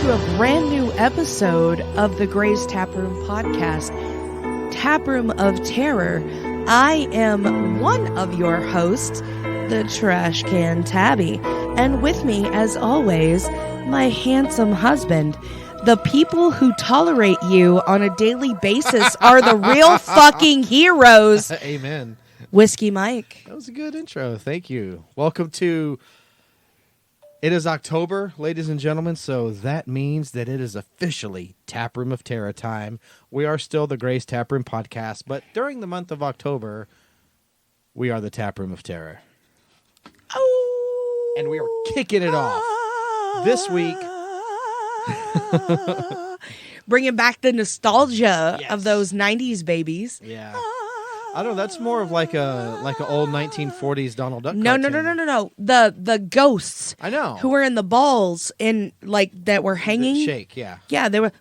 to a brand new episode of the Gray's Taproom podcast, Taproom of Terror. I am one of your hosts, the Trash Can Tabby, and with me, as always, my handsome husband. The people who tolerate you on a daily basis are the real fucking heroes. Amen. Whiskey Mike. That was a good intro. Thank you. Welcome to... It is October, ladies and gentlemen, so that means that it is officially Taproom of Terror time. We are still the Gray's Taproom podcast, but during the month of October, we are the Taproom of Terror. Oh, and we are kicking it off this week. Bringing back the nostalgia Yes. of those 90s babies. Yeah. I don't know, that's more of like a old 1940s Donald Duck No. The ghosts. I know. Who were in the balls in like that were hanging. The shake, yeah. Yeah, they were.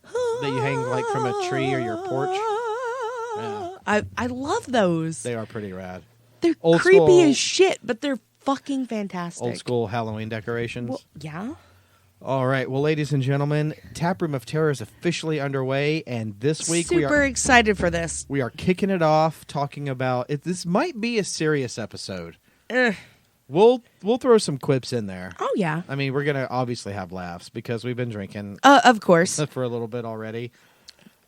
That you hang like from a tree or your porch. Yeah. I love those. They are pretty rad. They're Old creepy school- as shit, but they're fucking fantastic. Old school Halloween decorations. Well, yeah. All right. Well, ladies and gentlemen, Taproom of Terror is officially underway, and this week Super excited for this. we are kicking it off talking about it. This might be a serious episode. We'll throw some quips in there. Oh yeah. I mean, we're gonna obviously have laughs because we've been drinking Of course. for a little bit already.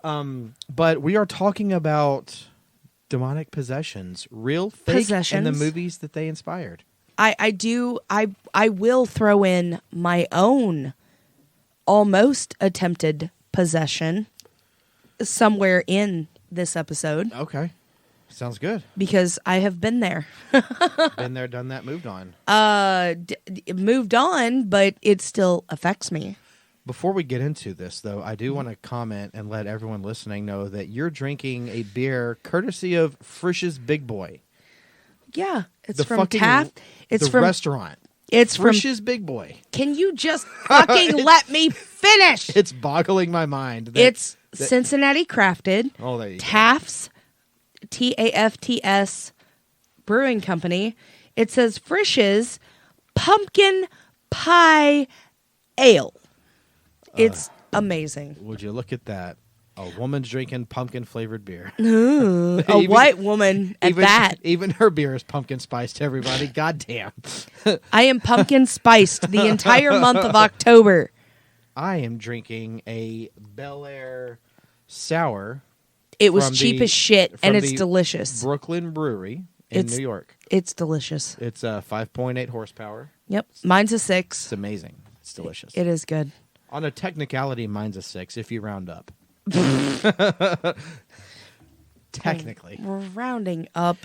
But we are talking about demonic possessions, real, fake, and the movies that they inspired. I will throw in my own almost attempted possession somewhere in this episode. Okay. Sounds good. Because I have been there. Been there, done that, moved on. Moved on, but it still affects me. Before we get into this, though, I do want to comment and let everyone listening know that you're drinking a beer courtesy of Frisch's Big Boy. Yeah, it's The from fucking- Taft. It's the from restaurant. It's from. Frisch's Big Boy. Can you just fucking let me finish? It's boggling my mind. It's Cincinnati crafted. Oh, there you go. Taft's, Tafts Brewing Company. It says Frisch's Pumpkin Pie Ale. It's amazing. Would you look at that? A woman's drinking pumpkin-flavored beer. Ooh, a white woman at that. Even her beer is pumpkin spiced, everybody. God damn. I am pumpkin spiced the entire month of October. I am drinking a Bel Air Sour. It was from cheap the- as shit, and from it's the delicious. Brooklyn Brewery in New York. It's delicious. It's 5.8 horsepower. Yep. Mine's a 6. It's amazing. It's delicious. It is good. On a technicality, mine's a 6 if you round up. Technically. We're rounding up.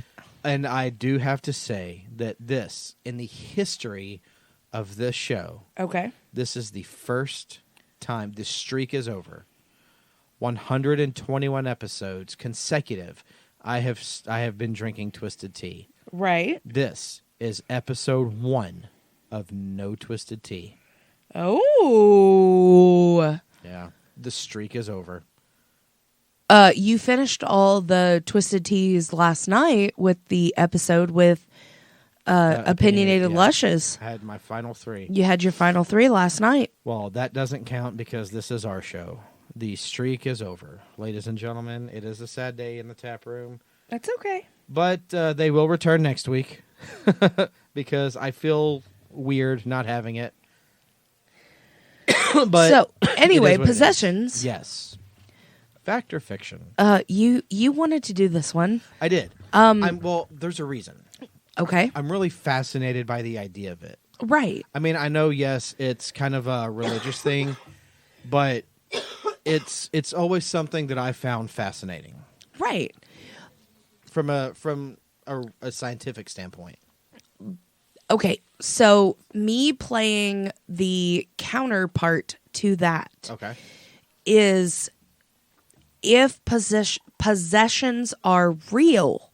And I do have to say that this, in the history of this show, Okay. this is the first time this streak is over. 121 episodes consecutive. I have been drinking Twisted Tea. Right. This is episode 1 of No Twisted Tea. Oh. Yeah, the streak is over. You finished all the Twisted Teas last night with the episode with Opinionated yeah. Lushes. I had my final 3. You had your final 3 last night. Well, that doesn't count because this is our show. The streak is over. Ladies and gentlemen, it is a sad day in the tap room. That's okay. But they will return next week because I feel weird not having it. But so, anyway, it is what it is. possessions. Yes. Fact or fiction? You wanted to do this one. I did. Well, there's a reason. Okay. I'm really fascinated by the idea of it. Right. I mean, I know, yes, it's kind of a religious thing, but it's always something that I found fascinating. Right. From a scientific standpoint. Okay. So, me playing the counterpart to that is if possessions are real,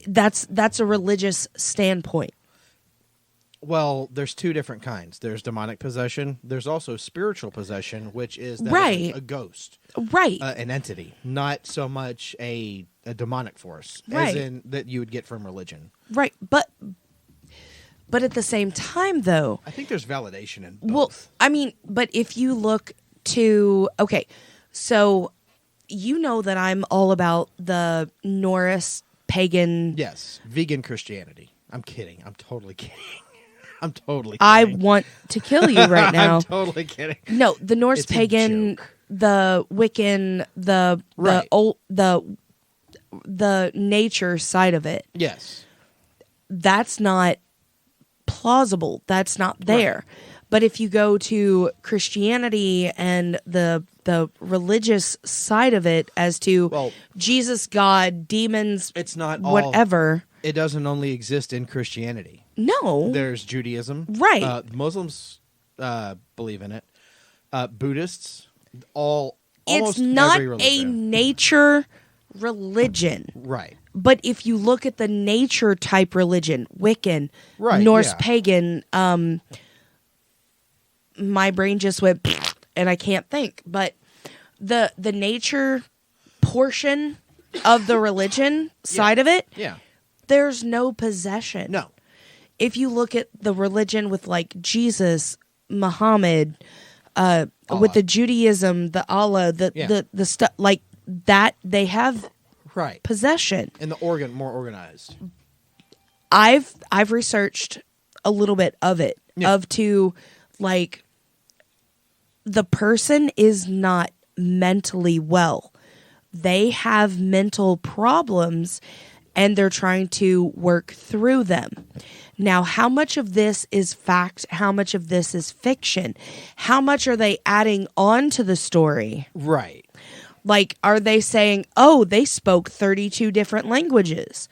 that's a religious standpoint. Well, there's 2 different kinds. There's demonic possession. There's also spiritual possession, which is that Right. a ghost. Right. An entity. Not so much a demonic force. Right. As in that you would get from religion. Right. But But at the same time, though, I think there's validation in both. well, I mean, but if you look to, okay, so you know that I'm all about the Norse pagan. Yes, vegan Christianity. I'm kidding. I'm totally kidding. I'm totally kidding. I want to kill you right now. I'm totally kidding. No, the Norse It's a pagan, joke. the Wiccan, Right. the nature side of it. Yes. That's not plausible. That's not there. Right. But if you go to Christianity and the religious side of it, as to Well, Jesus, God, demons, it's not all. whatever. It doesn't only exist in Christianity. No. There's Judaism. Right. Muslims believe in it. Buddhists, almost It's not every a religion. nature religion. Right. But if you look at the nature type religion, Wiccan, Right, Norse yeah. pagan, my brain just went and I can't think. But the nature portion of the religion side of it, Yeah. there's no possession. No. If you look at the religion with like Jesus, Muhammad, with the Judaism, the Allah, the stuff like that, they have Right. possession. And the more organized. I've researched a little bit of it, Yeah. of to like the person is not mentally well. They have mental problems and they're trying to work through them. Now, how much of this is fact? How much of this is fiction? How much are they adding on to the story? Right. Like, are they saying, oh, they spoke 32 different languages?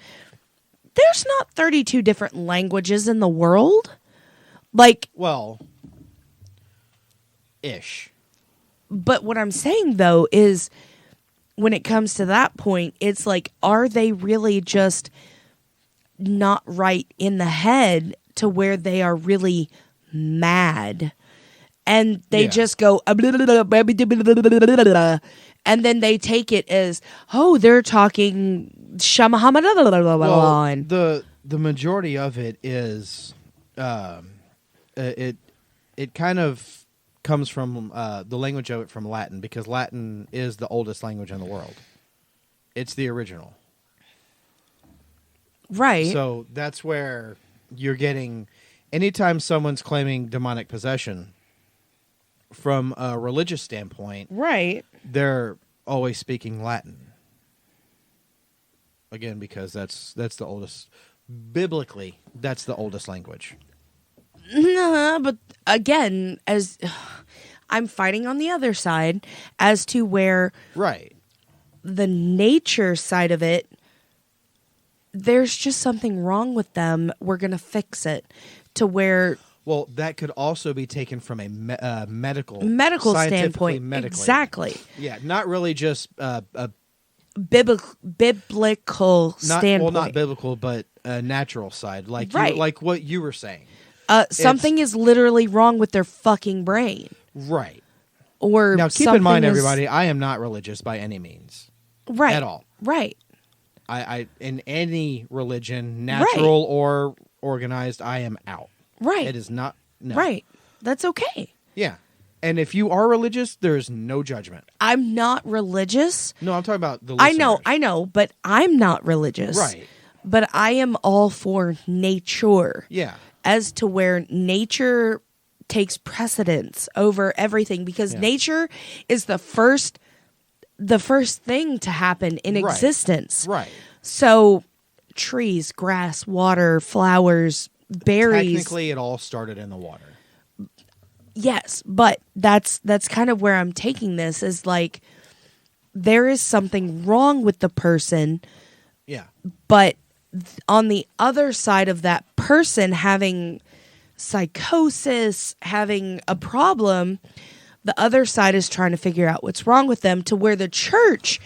There's not 32 different languages in the world. Like, Well, ish. but what I'm saying, though, is when it comes to that point, it's like, are they really just not right in the head to where they are really mad? And they Yeah. just go, and then they take it as, oh, they're talking Well, and the majority of it is, it kind of comes from the language of it from Latin, because Latin is the oldest language in the world. It's the original. right. So that's where you're getting, anytime someone's claiming demonic possession, from a religious standpoint, Right. they're always speaking Latin. Again, because that's the oldest, biblically, that's the oldest language. Nah, but again, as I'm fighting on the other side as to where Right. the nature side of it, there's just something wrong with them. We're going to fix it to where Well, that could also be taken from a medical medical scientifically, standpoint. medically. Exactly. Yeah, not really just Biblical not standpoint. well, not biblical, but a natural side, like Right. like what you were saying. Something is literally wrong with their fucking brain. Right. Or Now, keep in mind, everybody, I am not religious by any means, right at all. Right. I in any religion, natural or organized, I am out. Right. It is not. No. Right. That's okay. Yeah. And if you are religious, there is no judgment. I'm not religious. No, I'm talking about the I listeners. know, but I'm not religious. Right. But I am all for nature. Yeah. As to where nature takes precedence over everything, because Yeah. nature is the first thing to happen in Right. existence. Right. So trees, grass, water, flowers, berries. Technically, it all started in the water. Yes, but that's kind of where I'm taking this, is like there is something wrong with the person, Yeah. but on the other side of that person having psychosis, having a problem, the other side is trying to figure out what's wrong with them, to where the church,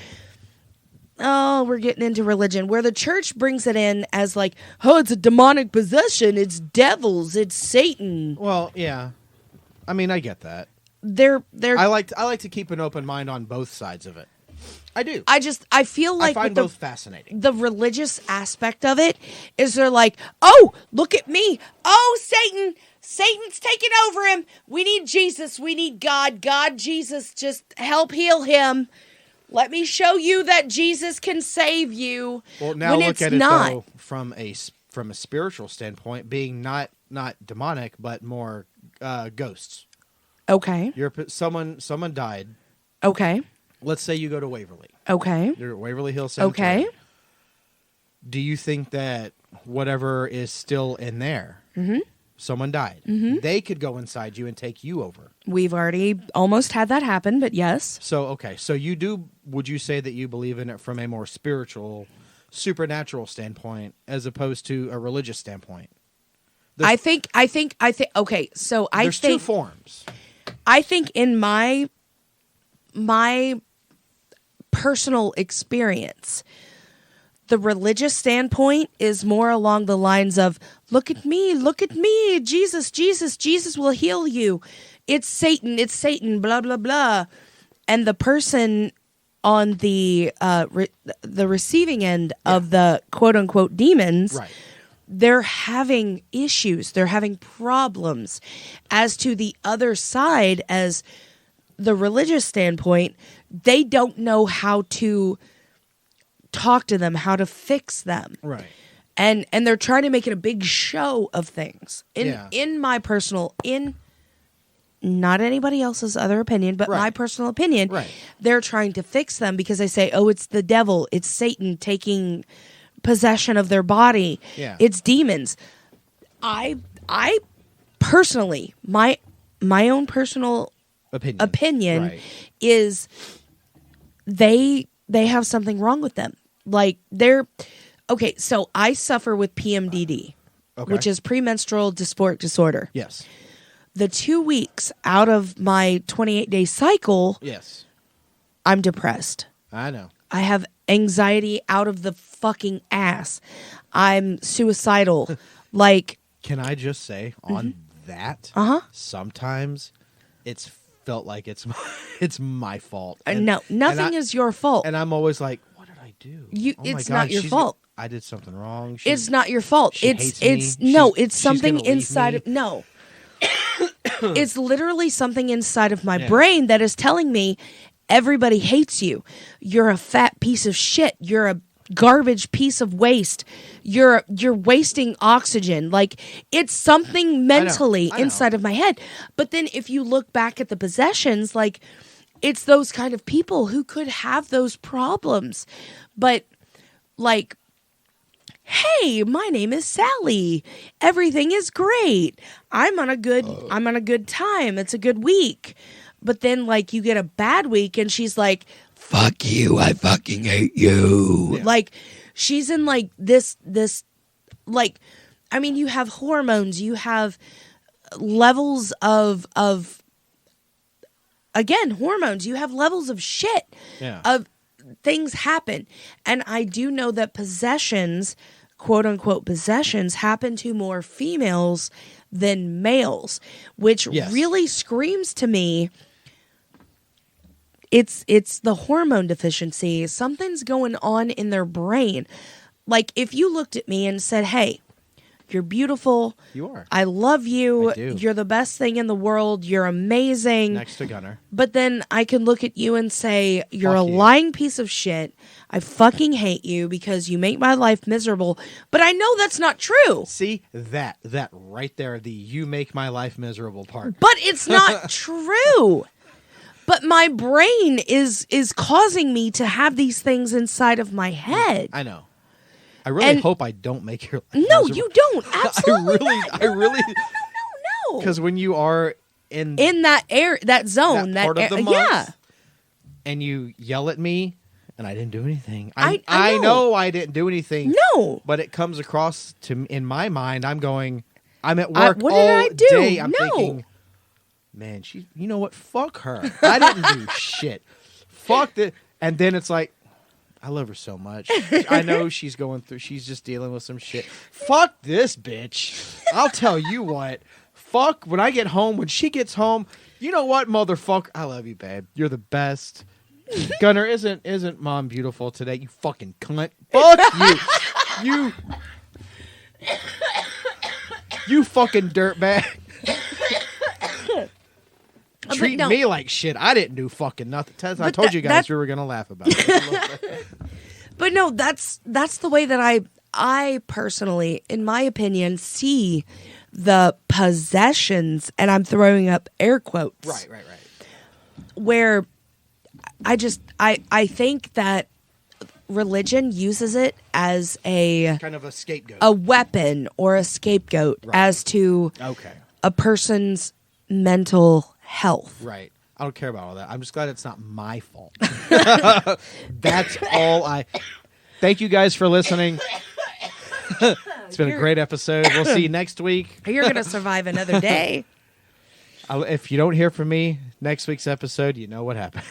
oh, we're getting into religion, where the church brings it in as like, oh, it's a demonic possession, it's devils, it's Satan. Well, yeah. I mean, I get that. They're I like to keep an open mind on both sides of it. I do. I feel like I find both fascinating. The religious aspect of it is they're like, oh, look at me. Oh, Satan's taking over him. We need Jesus. We need God. God, Jesus, just help heal him. Let me show you that Jesus can save you. Well, now look at it though from a spiritual standpoint, being not demonic, but more ghosts. Okay. Someone died. Okay. Let's say you go to Waverly. Okay. You're at Waverly Hills Cemetery. Okay. Do you think that whatever is still in there, someone died, they could go inside you and take you over? We've already almost had that happen, but yes. So, okay. So would you say that you believe in it from a more spiritual, supernatural standpoint as opposed to a religious standpoint? I think, okay, so there's two forms. I think in my personal experience, the religious standpoint is more along the lines of, look at me, Jesus will heal you. It's Satan, blah, blah, blah. And the person on the receiving end of the quote-unquote demons, right, they're having issues. They're having problems. As to the other side, as the religious standpoint, they don't know how to talk to them, how to fix them. Right. And they're trying to make it a big show of things. In my personal, not anybody else's other opinion, but my personal opinion, they're trying to fix them because they say, oh, it's the devil, it's Satan taking possession of their body. Yeah. It's demons. I personally, my own personal opinion is they have something wrong with them. Like okay, so I suffer with PMDD, which is premenstrual dysphoric disorder. Yes. The 2 weeks out of my 28-day cycle, yes, I'm depressed. I know. I have anxiety out of the fucking ass. I'm suicidal. Like, can I just say on that? Sometimes it's felt like it's my fault. No, nothing is your fault. And I'm always like, what did I do? It's not your fault. I did something wrong. It's not your fault. It's something inside of no. It's literally something inside of my brain that is telling me everybody hates you. You're a fat piece of shit. You're a garbage piece of waste. You're wasting oxygen. Like, it's something mentally inside of my head. But then if you look back at the possessions, like, it's those kind of people who could have those problems. But like, hey, my name is Sally. Everything is great. I'm on a good time. It's a good week. But then, like, you get a bad week and she's like, fuck you, I fucking hate you. Yeah. Like, she's in, like, this, like, I mean, you have hormones, you have levels of again, hormones, you have levels of shit. Yeah. Of things happen. And I do know that possessions, quote unquote possessions, happen to more females than males, which really screams to me it's the hormone deficiency. Something's going on in their brain. Like, if you looked at me and said, hey, you're beautiful. You are. I love you. I do. You're the best thing in the world. You're amazing. Next to Gunner. But then I can look at you and say, you're a lying piece of shit. I fucking hate you because you make my life miserable. But I know that's not true. See, that right there, the you make my life miserable part. But it's not true. But my brain is causing me to have these things inside of my head. I know. I really hope I don't make your life No, miserable. you don't. Absolutely I really No. Because when you are in that that zone, that part of the month, and you yell at me, and I didn't do anything. I know I didn't do anything. No. But it comes across to in my mind, I'm at work what all did I do? day. I'm thinking, man, you know what? Fuck her. I didn't do shit. Fuck that. And then it's like, I love her so much. I know she's just dealing with some shit. Fuck this bitch. I'll tell you what. Fuck, when I get home, when she gets home, you know what, motherfucker? I love you, babe. You're the best. Gunnar, isn't Mom beautiful today? You fucking cunt. Fuck you. You fucking dirtbag. Treating me like shit. I didn't do fucking nothing. Tess, I told you guys we were gonna laugh about it. But no, that's the way that I personally, in my opinion, see the possessions, and I'm throwing up air quotes. Right. Where I think that religion uses it as a Kind of a scapegoat. a weapon or a scapegoat as to a person's mental health. Right. I don't care about all that. I'm just glad it's not my fault. That's all I... Thank you guys for listening. It's been a great episode. We'll see you next week. You're going to survive another day. If you don't hear from me next week's episode, you know what happened.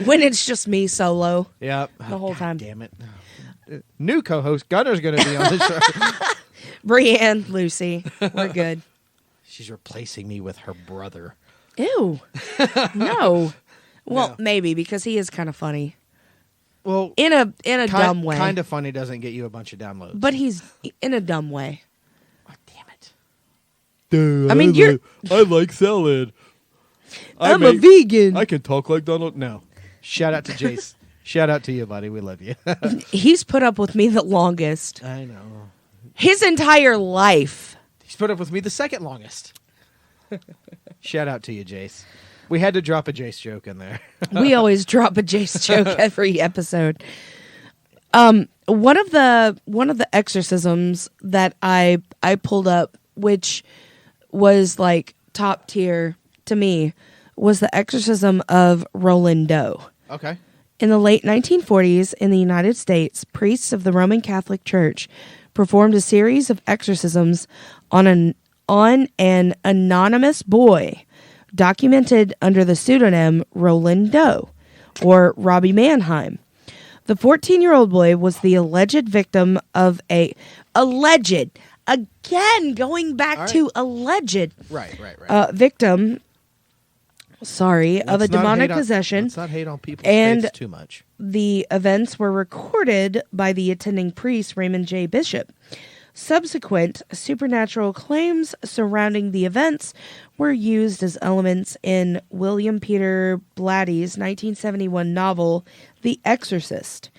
When it's just me solo. Yep. The whole time. Damn it. New co-host Gunner's going to be on the show. Brienne, Lucy, we're good. She's replacing me with her brother. Ew. No. Well, No. maybe because he is kind of funny. Well, In a dumb way. Kind of funny doesn't get you a bunch of downloads. But he's in a dumb way. Oh, damn it. Dude, I mean, I like salad. I'm a vegan. I can talk like Donald. No. Shout out to Jace. Shout out to you, buddy. We love you. He's put up with me the longest. I know. His entire life. He's put up with me the second longest. Shout out to you, Jace. We had to drop a Jace joke in there. We always drop a Jace joke every episode. One of the exorcisms that I pulled up, which was like top tier to me, was the exorcism of Roland Doe. Okay. In the late 1940s in the United States, priests of the Roman Catholic Church performed a series of exorcisms on an anonymous boy, documented under the pseudonym Roland Doe, or Robbie Mannheim. The 14-year-old boy was the alleged victim of going back to alleged victim, of a demonic possession. Let's not hate on people's And faiths too much. The events were recorded by the attending priest, Raymond J. Bishop. Subsequent supernatural claims surrounding the events were used as elements in William Peter Blatty's 1971 novel, The Exorcist.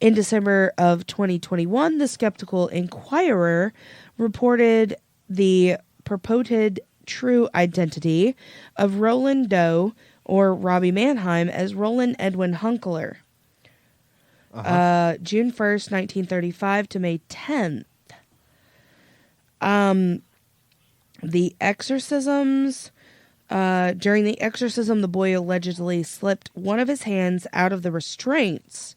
In December of 2021, the Skeptical Inquirer reported the purported true identity of Roland Doe, or Robbie Mannheim, as Roland Edwin Hunkler. June 1st, 1935 to May 10th. The exorcisms, during the exorcism, the boy allegedly slipped one of his hands out of the restraints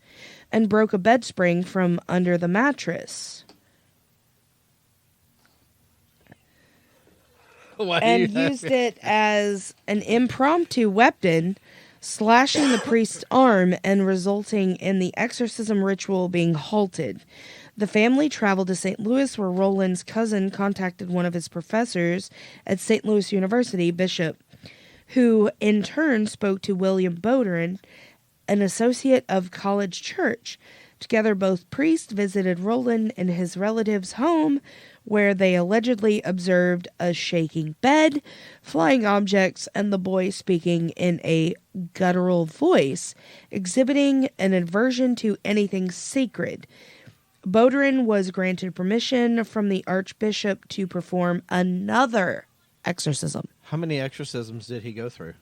and broke a bed spring from under the mattress. And used it as an impromptu weapon, slashing the priest's arm and resulting in the exorcism ritual being halted. The family traveled to St. Louis, where Roland's cousin contacted one of his professors at St. Louis University, Bishop, who in turn spoke to William Bowderin, an associate of College Church. Together, both priests visited Roland in his relative's home, where they allegedly observed a shaking bed, flying objects, and the boy speaking in a guttural voice, exhibiting an aversion to anything sacred. Bowderin was granted permission from the Archbishop to perform another exorcism. How many exorcisms did he go through?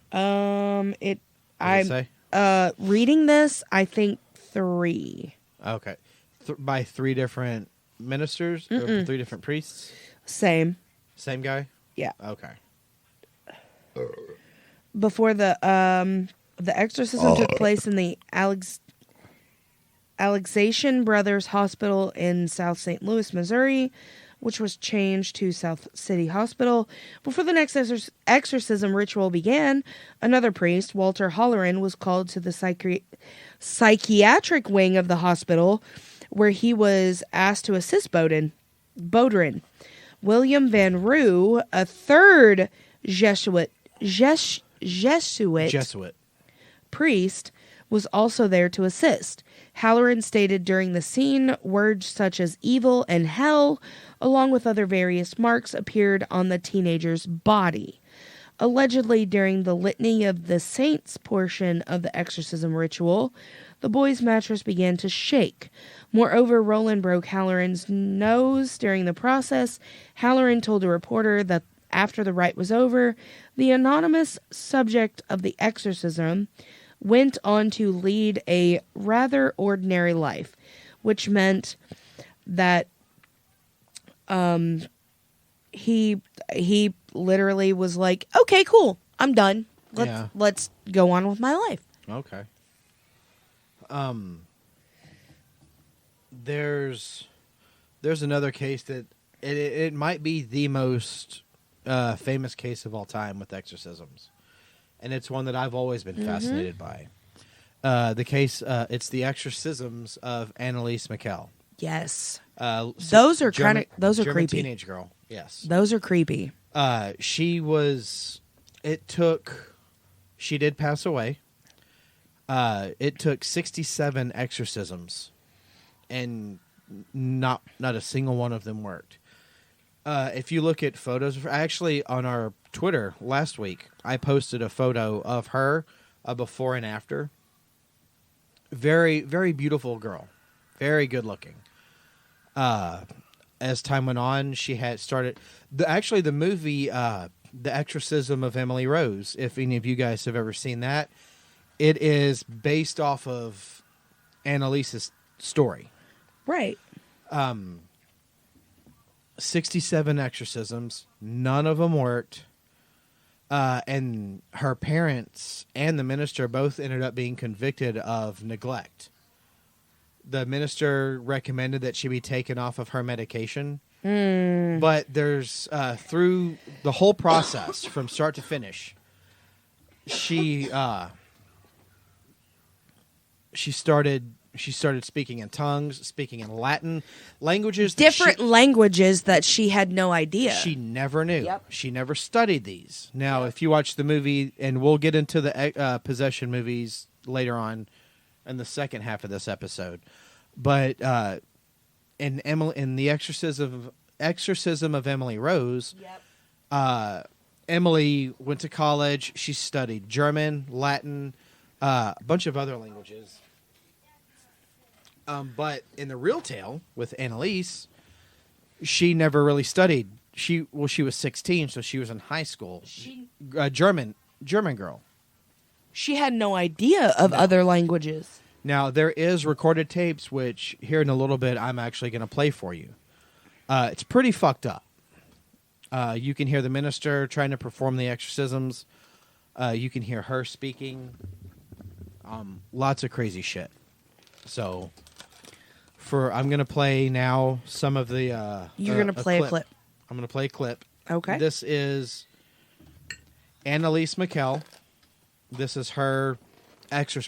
Reading this, I think 3. Okay. By 3 different ministers? Or 3 different priests? Same guy? Yeah. Okay. Before the exorcism took place in the Alexation Brothers Hospital in South St. Louis, Missouri, which was changed to South City Hospital. Before the next exorcism ritual began, another priest, Walter Holleran, was called to the psychiatric wing of the hospital, where he was asked to assist Bowderin. William Van Roo, a third Jesuit priest, was also there to assist. Halloran stated during the scene, words such as evil and hell, along with other various marks, appeared on the teenager's body. Allegedly, during the Litany of the Saints portion of the exorcism ritual, the boy's mattress began to shake. Moreover, Roland broke Halloran's nose during the process. Halloran told a reporter that after the rite was over, the anonymous subject of the exorcism went on to lead a rather ordinary life, which meant that he literally was like, okay, cool, I'm done. Let's go on with my life. Okay. There's another case that it might be the most famous case of all time with exorcisms, and it's one that I've always been fascinated by. The case, it's the exorcisms of Annalise Michel. Yes, those are German creepy. Teenage girl. Yes, those are creepy. She did pass away. It took 67 exorcisms, and not a single one of them worked. If you look at photos, actually on our Twitter last week, I posted a photo of her, before and after. Very, very beautiful girl, very good looking. As time went on, she had started the movie, The Exorcism of Emily Rose. If any of you guys have ever seen that, it is based off of Annalise's story. Right. 67 exorcisms, none of them worked. And her parents and the minister both ended up being convicted of neglect. The minister recommended that she be taken off of her medication. But there's, through the whole process, from start to finish, she started speaking in tongues, speaking in Latin, languages. Different languages that she had no idea. She never knew. Yep. She never studied these. Now, if you watch the movie, and we'll get into the possession movies later on in the second half of this episode, but in the Exorcism of Emily Rose, Emily went to college. She studied German, Latin, a bunch of other languages. But in the real tale with Annalise, she never really studied. She was 16, so she was in high school. German girl. She had no idea of other languages. Now, there is recorded tapes, which here in a little bit I'm actually going to play for you. It's pretty fucked up. You can hear the minister trying to perform the exorcisms. You can hear her speaking. Lots of crazy shit. So, I'm going to play now some of the... You're going to play a clip. I'm going to play a clip. Okay. This is Annalise Michel. This is her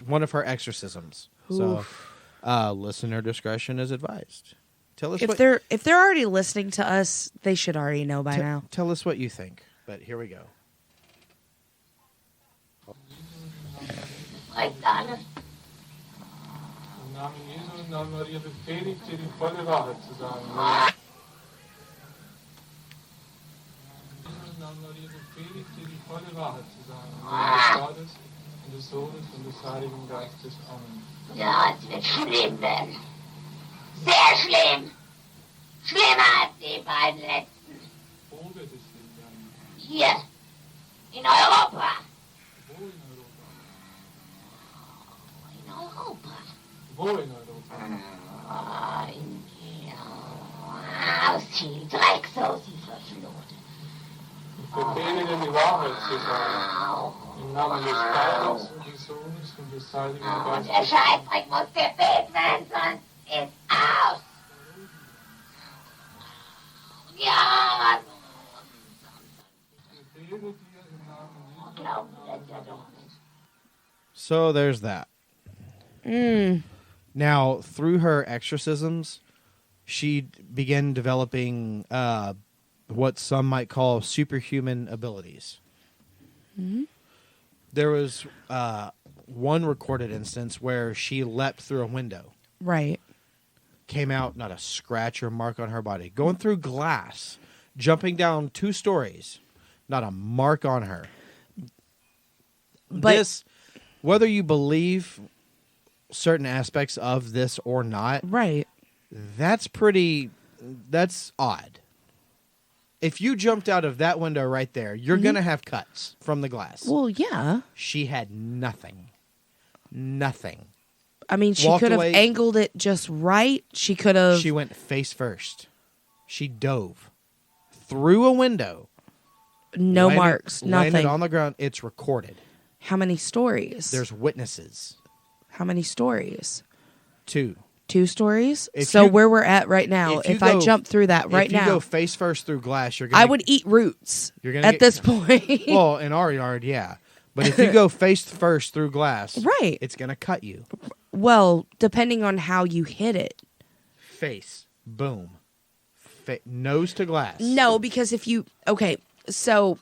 one of her exorcisms. Oof. So, listener discretion is advised. Tell us if they're already listening to us, they should already know by now. Tell us what you think. But here we go. Im Namen Jesu und Namen Maria befehle ich dir, die volle Wahrheit zu sagen. Im Namen Maria befehle ich dir, die volle Wahrheit zu sagen. Im Namen des Vaters und des Sohnes und des Heiligen Geistes. Amen. Ja, es wird schlimm werden. Sehr schlimm. Schlimmer als die beiden letzten. Wo wird es schlimm werden? Hier. In Europa. Wo in Europa? In Europa. Wo in Europa? Aus viel Dreck, so sie verfluchte. Ich befehle dir, die Wahrheit zu sagen. Im Namen des Vaters und des Sohnes und des Heiligen Und der Geistes. Scheißdreck muss gebeten werden, sonst ist aus. Ja, Ich befehle dir im Namen Jesu. glauben wir das ja doch nicht. So there's that. Now, through her exorcisms, she began developing what some might call superhuman abilities. There was one recorded instance where she leapt through a window. Right. Came out, not a scratch or mark on her body. Going through glass, jumping down 2 stories, not a mark on her. But This, whether you believe certain aspects of this or not, right. that's odd. If you jumped out of that window right there, you're going to have cuts from the glass. Well, yeah. She had nothing. Nothing. I mean, she Walked could have away. angled it just right. She could have. She went face first. She dove through a window. No landed- marks. Landed Nothing. on the ground. It's recorded. How many stories? There's witnesses. How many stories? 2. 2 stories? If So you- where we're at right now, if you if I go- jump through that right if you now, go face first through glass, you're gonna. I would eat roots You're gonna at get- this point. Well, in our yard, yeah. But if you go face first through glass, Right. it's gonna cut you. Well, depending on how you hit it. Face, boom, nose to glass. No, because if you so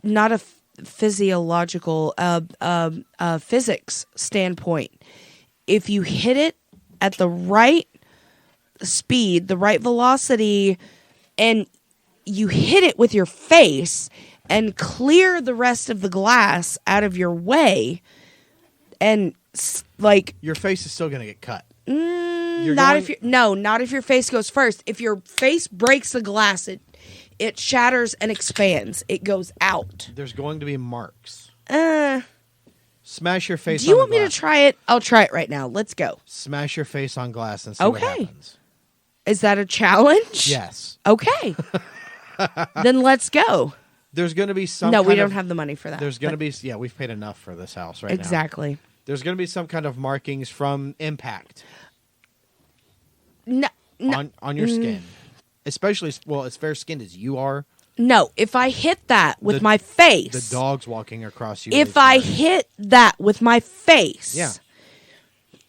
not a physiological physics standpoint. If you hit it at the right speed, the right velocity, and you hit it with your face and clear the rest of the glass out of your way, and like Your face is still gonna get cut. not if your face goes first. If your face breaks the glass, it shatters and expands. It goes out. There's going to be marks. Do Smash your face. you on want the me to glass. try it? I'll try it right now. Let's go. Smash your face on glass and see what Okay. happens. Is that a challenge? Yes. Okay. Then let's go. There's going to be some. No, we kind don't of- have the money for that. There's going to but- be. Yeah, we've paid enough for this house right now. exactly. There's going to be some kind of markings from impact No, on your skin, especially as fair skinned as you are. no. If I hit that with The- my face, The dog's walking across you. if I hit that with my face, Yeah.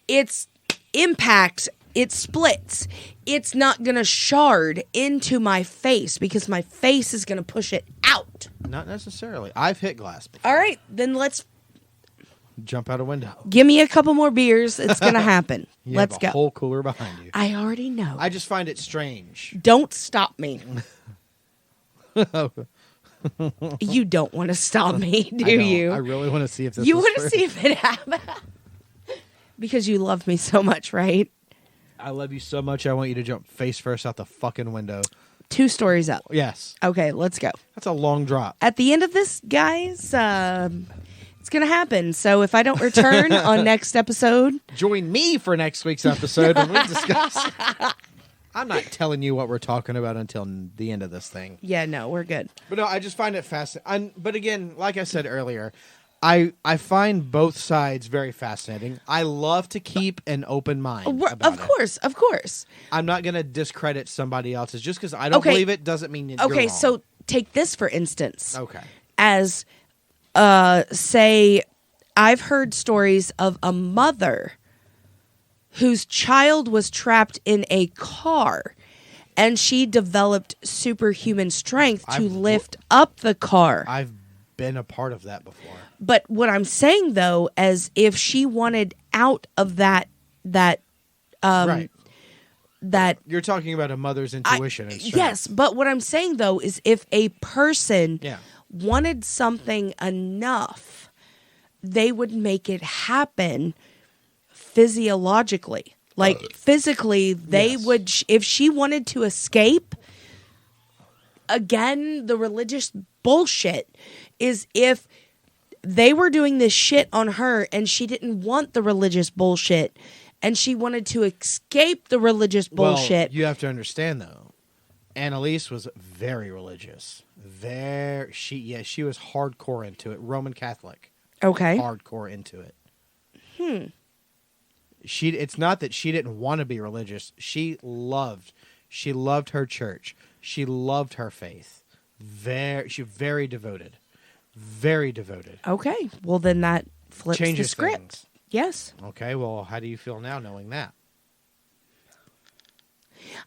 it's impact. It splits. It's not going to shard into my face because my face is going to push it out. Not necessarily. I've hit glass before. All right, then let's Jump out a window. give me a couple more beers. It's going to happen. You Let's have a go. whole cooler behind you. I already know. I just find it strange. Don't stop me. You don't want to stop me, do I don't. you? I really want to see if this You is want to true. see if it happens. Because you love me so much, right? I love you so much. I want you to jump face first out the fucking window. 2 stories up. Yes. Okay, let's go. That's a long drop. At the end of this, guys, it's going to happen. So if I don't return on next episode, Join me for next week's episode when we discuss. I'm not telling you what we're talking about until the end of this thing. yeah, no, we're good. But no, I just find it fascinating. But again, like I said earlier, I find both sides very fascinating. I love to keep an open mind. About it. Of course. I'm not going to discredit somebody else's just because I don't Okay. believe it doesn't mean you're Okay, wrong. so take this for instance. Okay. As say I've heard stories of a mother whose child was trapped in a car and she developed superhuman strength to I've- lift up the car. I've been a part of that before. But what I'm saying though, as if she wanted out of that Right. that You're talking about a mother's intuition and strength. yes, but what I'm saying though is if a person Yeah. wanted something enough, they would make it happen physiologically. Like physically, they Yes. would, if she wanted to escape, again, the religious bullshit is if they were doing this shit on her and she didn't want the religious bullshit and she wanted to escape the religious bullshit. Well, you have to understand though, Annalise was very religious. She was hardcore into it. Roman Catholic. Okay. Hardcore into it. It's not that she didn't want to be religious. She loved her church. She loved her faith. She very devoted. Very devoted. Okay. Well, then that flips the Changes script. things. Yes. Okay, well, how do you feel now knowing that?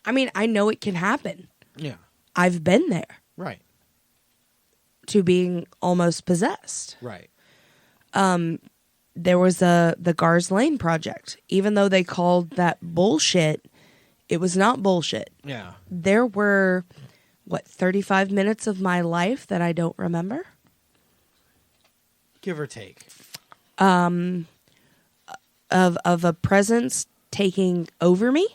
I mean, I know it can happen. Yeah. I've been there. Right. to being almost possessed. Right. There was the Gars Lane project. Even though they called that bullshit, it was not bullshit. Yeah. There were, 35 minutes of my life that I don't remember? Give or take. Of a presence taking over me.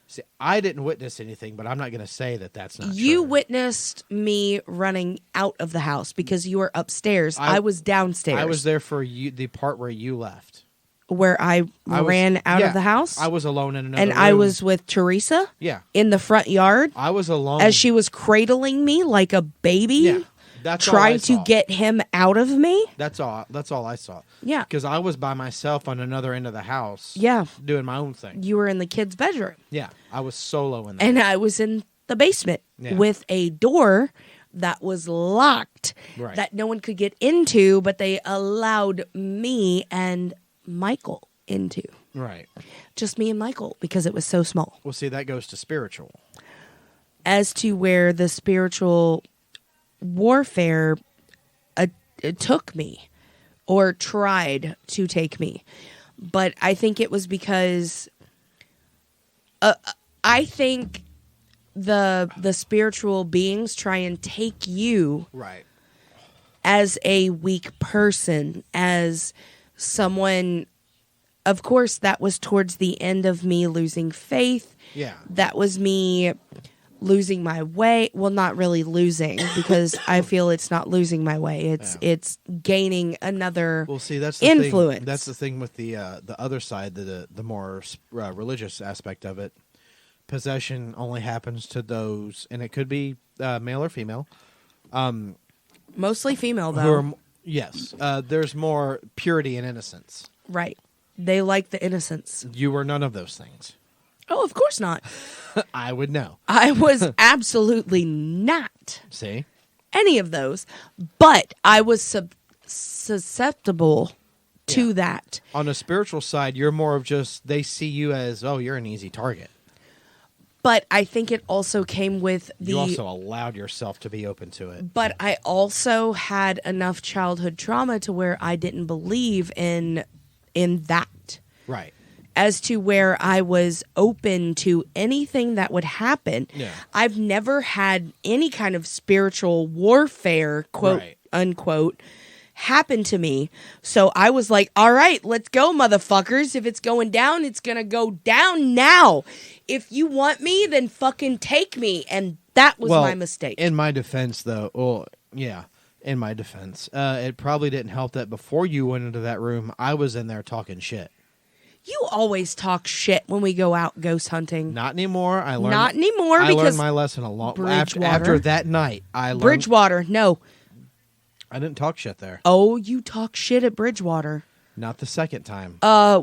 See, I didn't witness anything, but I'm not going to say that that's not You true. witnessed me running out of the house because you were upstairs. I was downstairs. I was there for you, the part where you left. Where I ran out of the house? I was alone in another and room. I was with Teresa? Yeah. In the front yard? I was alone. As she was cradling me like a baby? Yeah. That's all I trying to saw. get him out of me? That's all I saw. Yeah. Because I was by myself on another end of the house. Yeah. Doing my own thing. You were in the kid's bedroom. Yeah. I was solo in there. And I was in the basement with a door that was locked that no one could get into, but they allowed me and Michael into. Right. Just me and Michael because it was so small. Well, see, that goes to spiritual. As to where the spiritual warfare took me or tried to take me. But I think it was because I think the spiritual beings try and take you Right. as a weak person, as someone. Of course, that was towards the end of me losing faith. Yeah. That was me losing my way. Well, not really losing, because I feel it's not losing my way. It's gaining another Well, see, that's the influence. Thing. That's the thing with the other side, the more religious aspect of it. Possession only happens to those, and it could be male or female. Mostly female, though. Who are, yes, there's more purity and innocence. Right. They like the innocence. You were none of those things. Oh, of course not. I would know. I was absolutely not See? any of those, but I was susceptible to that. On the spiritual side, you're more of just, they see you as, oh, you're an easy target. But I think it also came with the... You also allowed yourself to be open to it. But I also had enough childhood trauma to where I didn't believe in that. Right. As to where I was open to anything that would happen. Yeah. I've never had any kind of spiritual warfare, quote, unquote, happen to me. So I was like, all right, let's go, motherfuckers. If it's going down, it's going to go down now. If you want me, then fucking take me. And that was my mistake. In my defense, though, in my defense, it probably didn't help that before you went into that room, I was in there talking shit. You always talk shit when we go out ghost hunting. Not anymore. I learned. Not anymore I because learned my lesson a long after that night. I learned. Bridgewater, no. I didn't talk shit there. Oh, you talk shit at Bridgewater. Not the second time.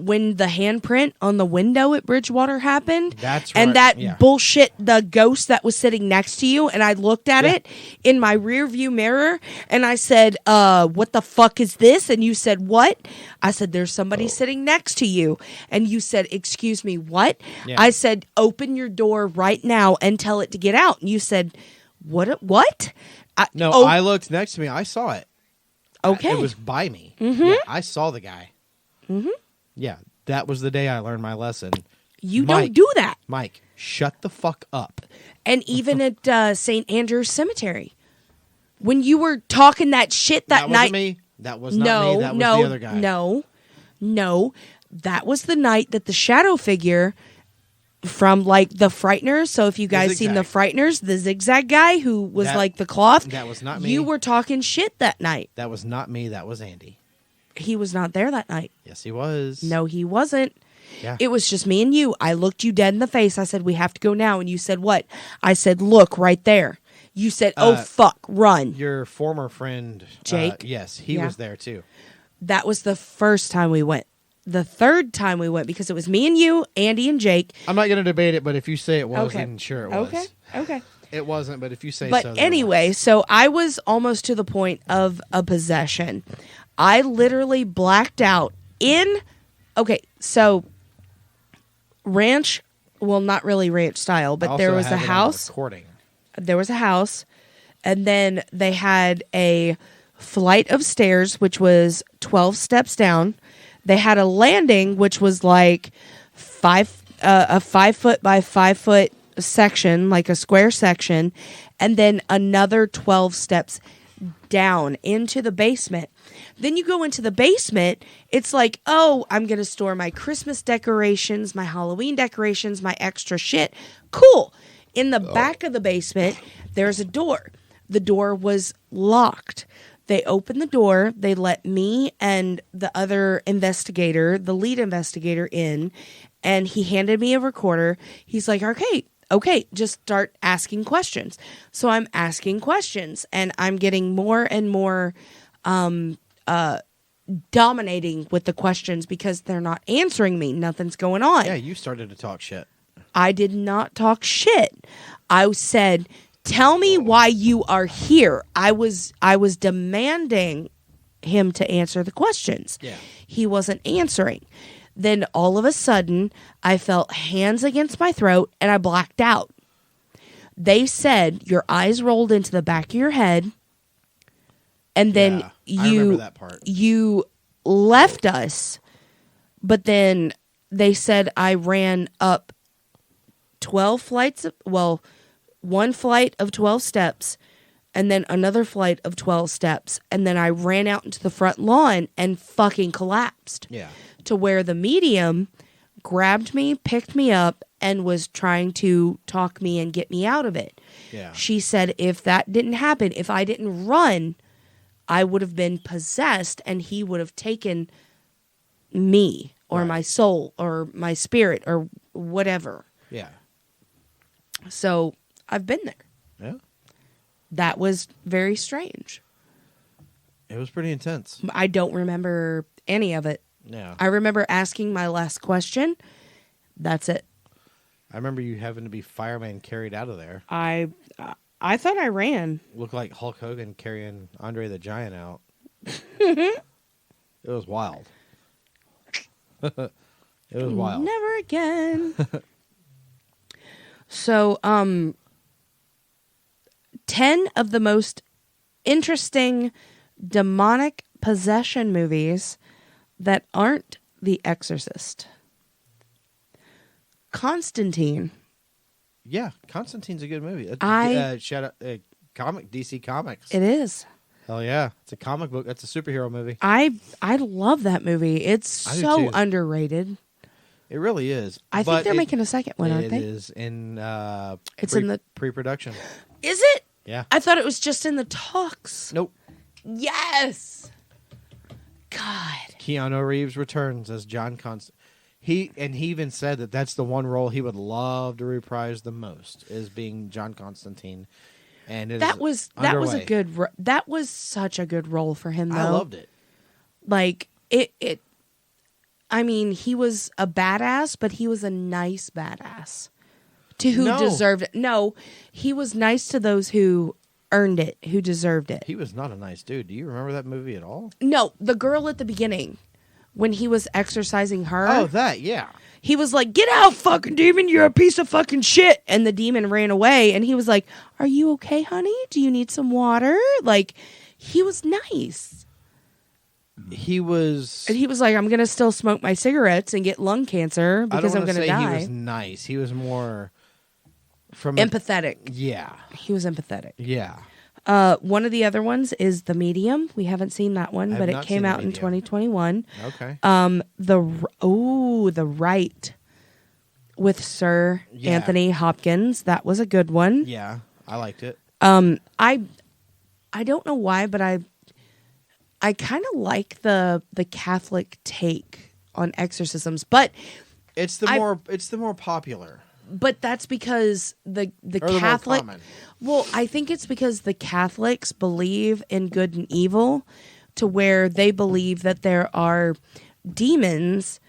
When the handprint on the window at Bridgewater happened. That's right. And that bullshit, the ghost that was sitting next to you, and I looked at it in my rear view mirror, and I said, what the fuck is this? And you said, what? I said, there's somebody sitting next to you. And you said, excuse me, what? Yeah. I said, open your door right now and tell it to get out. And you said, what? I looked next to me. I saw it. Okay. It was by me. Mm-hmm. Yeah, I saw the guy. Mm-hmm. Yeah, that was the day I learned my lesson. You don't do that. Mike, shut the fuck up. And even at St. Andrew's Cemetery, when you were talking that shit that night. Wasn't me. That was not me. That was the other guy. No. That was the night that the shadow figure from like the Frighteners. So if you guys seen the Frighteners, the zigzag guy who was like the cloth. That was not me. You were talking shit that night. That was not me. That was Andy. He was not there that night. Yes, he was. No, he wasn't. Yeah. It was just me and you. I looked you dead in the face. I said, we have to go now. And you said, what? I said, look, right there. You said, oh, fuck, run. Your former friend, Jake? Yes, he was there too. That was the first time we went. The third time we went, because it was me and you, Andy and Jake. I'm not going to debate it, but if you say it was, then sure it was. Okay. It wasn't, but if you say so. But anyway, so I was almost to the point of a possession. I literally blacked out in... Okay, so ranch, well, not really ranch style, but there was a house. Recording. There was a house, And then they had a flight of stairs, which was 12 steps down. They had a landing, which was like a 5 foot by 5 foot section, like a square section, and then another 12 steps down into the basement. Then you go into the basement, it's like, oh, I'm going to store my Christmas decorations, my Halloween decorations, my extra shit. Cool. In the back of the basement, there's a door. The door was locked. They opened the door. They let me and the other investigator, the lead investigator, in, and he handed me a recorder. He's like, okay, just start asking questions. So I'm asking questions, and I'm getting more and more dominating with the questions because they're not answering me. Nothing's going on. Yeah, you started to talk shit. I did not talk shit. I said, tell me why you are here. I was demanding him to answer the questions. Yeah. He wasn't answering. Then all of a sudden, I felt hands against my throat and I blacked out. They said your eyes rolled into the back of your head, and then I remember that part. you left us. But then they said I ran up 12 flights one flight of 12 steps, and then another flight of 12 steps, and then I ran out into the front lawn and fucking collapsed. Yeah. To where the medium grabbed me, picked me up, and was trying to talk me and get me out of it. Yeah. She said if that didn't happen, if I didn't run, I would have been possessed and he would have taken me or Right. my soul or my spirit or whatever. Yeah. So I've been there. Yeah. That was very strange. It was pretty intense. I don't remember any of it. Yeah. I remember asking my last question. That's it. I remember you having to be fireman carried out of there. I thought I ran. Looked like Hulk Hogan carrying Andre the Giant out. It was wild. It was wild. Never again. So, 10 of the most interesting demonic possession movies that aren't The Exorcist. Constantine. Yeah, Constantine's a good movie. Shout out comic DC Comics. It is. Hell yeah, it's a comic book. It's a superhero movie. I love that movie. It's I do so too. underrated. It really is. I think they're making a second one, aren't they? It is in It's in the pre-production. Is it? Yeah. I thought it was just in the talks. Nope. Yes. God. Keanu Reeves returns as John Constantine. He even said that that's the one role he would love to reprise the most, is being John Constantine. And that was a good that was such a good role for him though. I loved it. Like it I mean, he was a badass, but he was a nice badass to who deserved it. No, he was nice to those who earned it, who deserved it. He was not a nice dude. Do you remember that movie at all? No, the girl at the beginning when he was exorcising her. Oh, that, yeah. He was like, "Get out, fucking demon! You're a piece of fucking shit!" And the demon ran away. And he was like, "Are you okay, honey? Do you need some water?" Like, he was nice. He was. And he was like, "I'm gonna still smoke my cigarettes and get lung cancer because I'm gonna die." He was nice. He was more from empathetic. Yeah, he was empathetic. Yeah. One of the other ones is The Medium. We haven't seen that one, but it came out in 2021. Okay. The Right with Sir Anthony Hopkins. That was a good one. Yeah, I liked it. I don't know why, but I kind of like the Catholic take on exorcisms, but it's the more popular. But that's because the Catholic. Well, I think it's because the Catholics believe in good and evil, to where they believe that there are demons.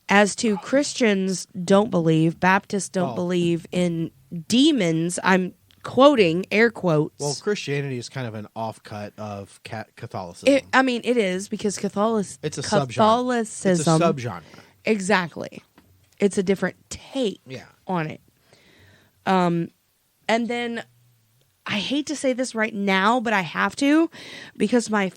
As to Christians don't believe, Baptists don't believe in demons. I'm quoting, air quotes. Well, Christianity is kind of an offcut of Catholicism. It is, because Catholicism. It's a subgenre. Exactly. It's a different take on it. And then I hate to say this right now, but I have to, because my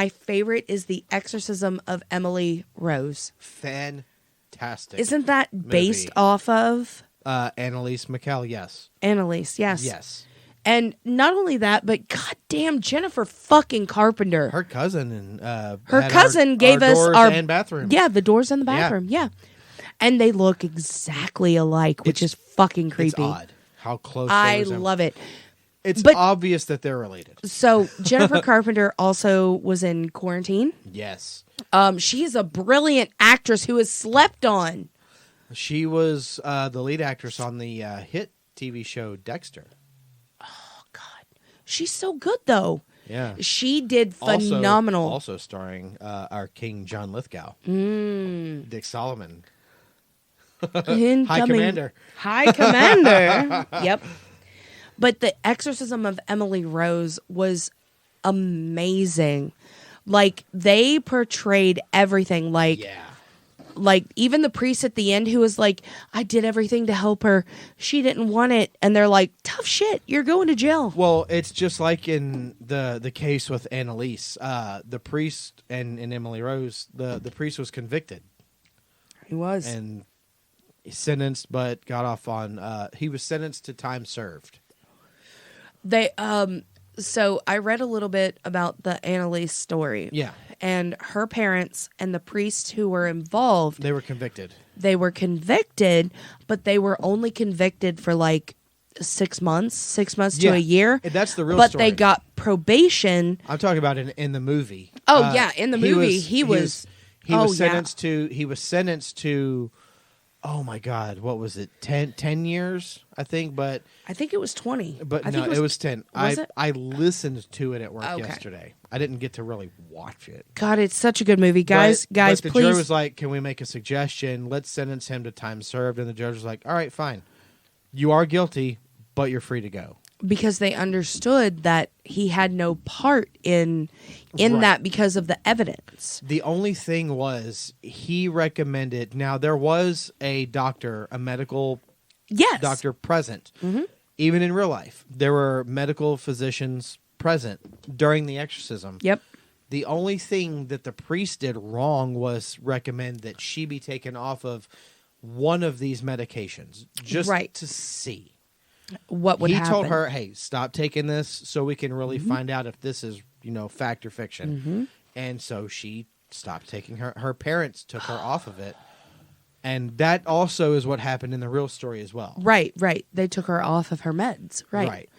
favorite is The Exorcism of Emily Rose. Fantastic. Isn't that based movie. off of Annalise McCall? Yes. Annalise? Yes. Yes. And not only that, but goddamn Jennifer fucking Carpenter. Her cousin and Her had cousin gave us doors our and bathroom. Yeah, the doors in the bathroom. Yeah. And they look exactly alike, which is fucking creepy. It's odd how close I they resemble. love it. It's But- obvious that they're related. So Jennifer Carpenter also was in Quarantine. Yes. She is a brilliant actress who is slept on. She was the lead actress on the hit TV show Dexter. She's so good, though. Yeah. She did phenomenal. Also starring our King John Lithgow. Dick Solomon. Incoming. High Commander. High Commander. Yep. But The Exorcism of Emily Rose was amazing. Like, they portrayed everything. Like even the priest at the end who was like, I did everything to help her. She didn't want it. And they're like, tough shit. You're going to jail. Well, it's just like in the case with Annalise. The priest and Emily Rose, the priest was convicted. He was. And sentenced, but got off on, he was sentenced to time served. They, so I read a little bit about the Annalise story. Yeah. And her parents and the priests who were involved, They were convicted. they were convicted, but they were only convicted for like 6 months to a year. That's the real but story. they got probation. I'm talking about in the movie. Oh, yeah, in the movie, he was sentenced to oh my God, what was it? 10 years, I think, but I think it was 20. but I no, think it was 10. Was it? I listened to it at work Okay. yesterday. I didn't get to really watch it. God, it's such a good movie. Guys, but the please. jury was like, "Can we make a suggestion? Let's sentence him to time served." And the judge was like, "All right, fine. You are guilty, but you're free to go." Because they understood that he had no part in Right. that because of the evidence. The only thing was he recommended. Now there was a doctor, a medical Yes. doctor present. Mm-hmm. Even in real life, there were medical physicians present during the exorcism. Yep. The only thing that the priest did wrong was recommend that she be taken off of one of these medications just Right. to see. What would He happen? told her, "Hey, stop taking this so we can really find out if this is, fact or fiction." And so she stopped taking her parents took her off of it. And that also is what happened in the real story as well. Right. They took her off of her meds. Right.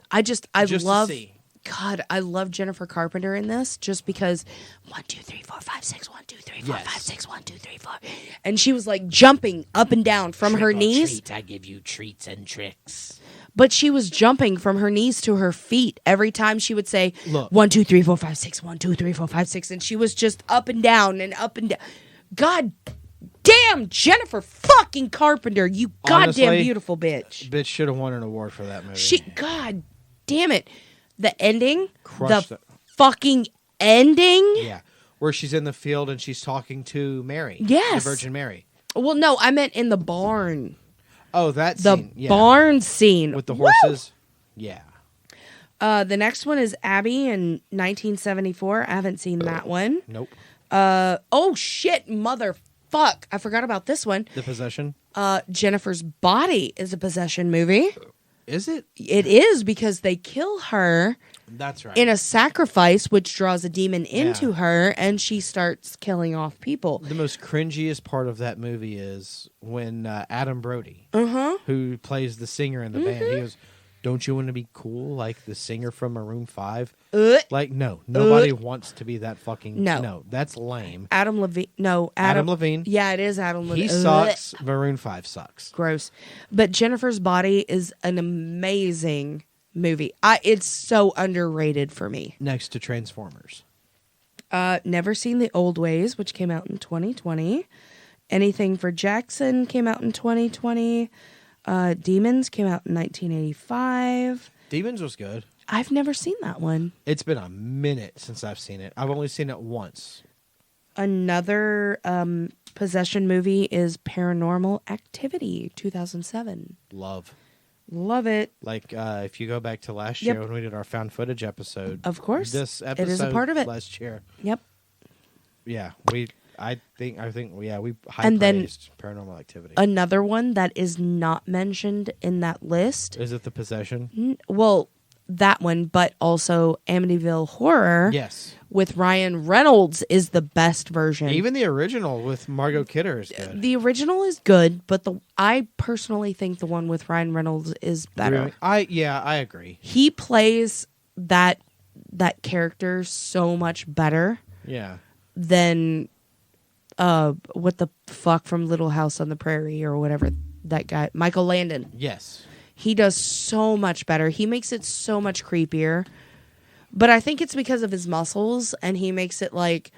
I Just love. to see. God, I love Jennifer Carpenter in this just because 1, 2, 3, 4, 5, 6, 1, 2, 3, 4, 5, 6, 1, 2, 3, 4. And she was like jumping up and down from her knees. I give you treats and tricks. But she was jumping from her knees to her feet every time she would say, Look. 1, 2, 3, 4, 5, 6, 1, 2, 3, 4, 5, 6. And she was just up and down and up and down. God damn, Jennifer fucking Carpenter, you goddamn Honestly, beautiful bitch. Bitch should have won an award for that movie. God damn it. The ending, Crushed the it. fucking ending. Yeah. Where she's in the field and she's talking to Mary. Yes. The Virgin Mary. Well, no, I meant in the barn. Oh, that The scene. Yeah. barn scene. With the Woo! horses. Yeah. The next one is Abby in 1974. I haven't seen that one. Nope. Oh shit, motherfuck. I forgot about this one. The Possession. Jennifer's Body is a possession movie. Is it? It is because they kill her That's right. in a sacrifice which draws a demon into Yeah. her and she starts killing off people. The most cringiest part of that movie is when Adam Brody, Uh-huh. who plays the singer in the band, he goes, "Don't you want to be cool like the singer from Maroon 5?" Like, no. Nobody wants to be that fucking... No. That's lame. Adam Levine. No, Adam Levine. Yeah, it is Adam Levine. He sucks. Maroon 5 sucks. Gross. But Jennifer's Body is an amazing movie. It's so underrated for me. Next to Transformers. Never seen The Old Ways, which came out in 2020. Anything for Jackson came out in 2020. Demons came out in 1985. Demons was good. I've never seen that one. It's been a minute since I've seen it. I've only seen it once. Another possession movie is Paranormal Activity, 2007. Love. Love it. Like, if you go back to last Yep. year when we did our found footage episode. Of course. This It episode is a part of it. last year. Yep. Yeah, I think, we high And then praised Paranormal Activity. Another one that is not mentioned in that list. Is it The Possession? Well, that one, but also Amityville Horror. Yes. With Ryan Reynolds is the best version. Even the original with Margot Kidder is good. The original is good, but I personally think the one with Ryan Reynolds is better. Really? I agree. He plays that character so much better Yeah. than what the fuck from Little House on the Prairie or whatever that guy, Michael Landon. Yes. He does so much better. He makes it so much creepier. But I think it's because of his muscles, and he makes it like,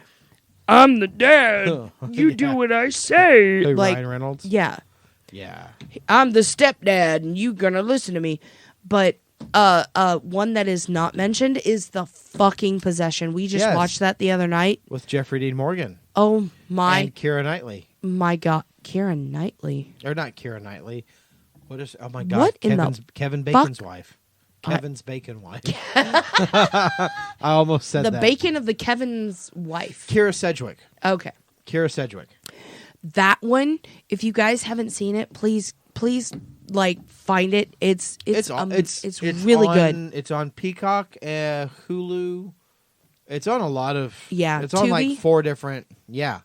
I'm the dad. You do what I say. Hey, Like, Ryan Reynolds? yeah. Yeah. I'm the stepdad, and you gonna listen to me. But one that is not mentioned is the fucking Possession. We just Yes. watched that the other night. With Jeffrey Dean Morgan. Oh And my Keira god, Keira Knightley. Or not Keira Knightley. What is? Oh my God! What in the Kevin Bacon's fuck? wife. Kevin's bacon wife. I almost said The that. bacon of the Kevin's wife. Kira Sedgwick. Okay, Kira Sedgwick. that one. If you guys haven't seen it, please, like find it. It's really good. It's on Peacock, Hulu. It's on a lot of. Yeah, It's on like Tubi. 4 different. Yeah.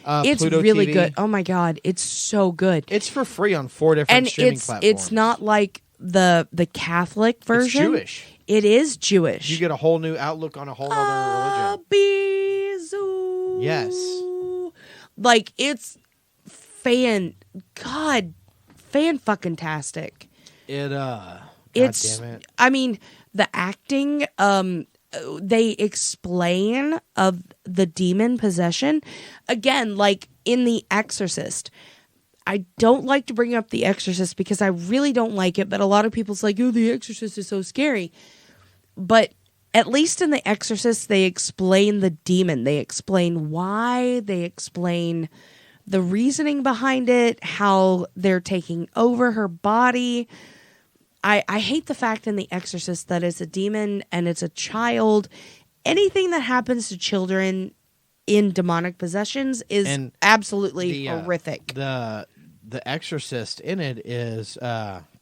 It's Pluto really TV. good. Oh my god, it's so good. It's for free on 4 different And streaming platforms. it's not like the Catholic version. It's Jewish. It is Jewish. You get a whole new outlook on a whole other religion. Abizu. Yes. Like it's fan-fucking-tastic. It God It's damn it. I mean, the acting, they explain of the demon possession again, like in The Exorcist. I don't like to bring up The Exorcist because I really don't like it, but a lot of people's like, oh, The Exorcist is so scary. But at least in The Exorcist, they explain the demon. They explain why. They explain the reasoning behind it, how they're taking over her body. I hate the fact in The Exorcist that it's a demon and it's a child. Anything that happens to children in demonic possessions is absolutely horrific. The Exorcist in it is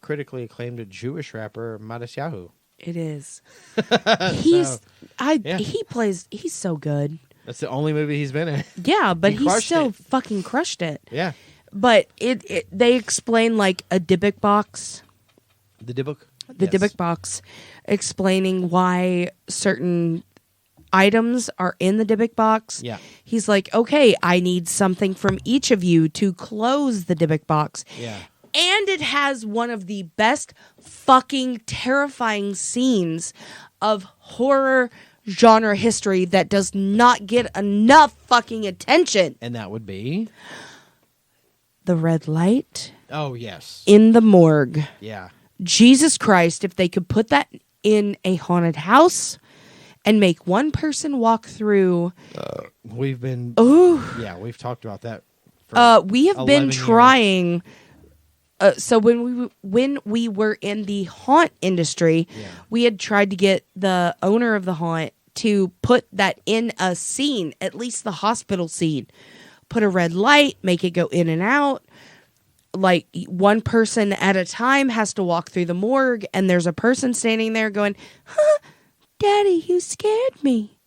critically acclaimed Jewish rapper Matisyahu. It is. He's so good. That's the only movie he's been in. Yeah, but he crushed still it. fucking crushed it. Yeah. But they explain like a Dybbuk box. The Dybbuk? The Dybbuk box, explaining why certain items are in the Dybbuk box. Yeah. He's like, okay, I need something from each of you to close the Dybbuk box. Yeah. And it has one of the best fucking terrifying scenes of horror genre history that does not get enough fucking attention. And that would be? The red light Oh, yes. in the morgue. Yeah. Jesus Christ, if they could put that in a haunted house and make one person walk through. We've been. Ooh. Yeah, we've talked about that. For We have been 11 years. trying. So when we were in the haunt industry, we had tried to get the owner of the haunt to put that in a scene, at least the hospital scene. Put a red light, make it go in and out. Like one person at a time has to walk through the morgue, and there's a person standing there going, "Huh, Daddy, you scared me."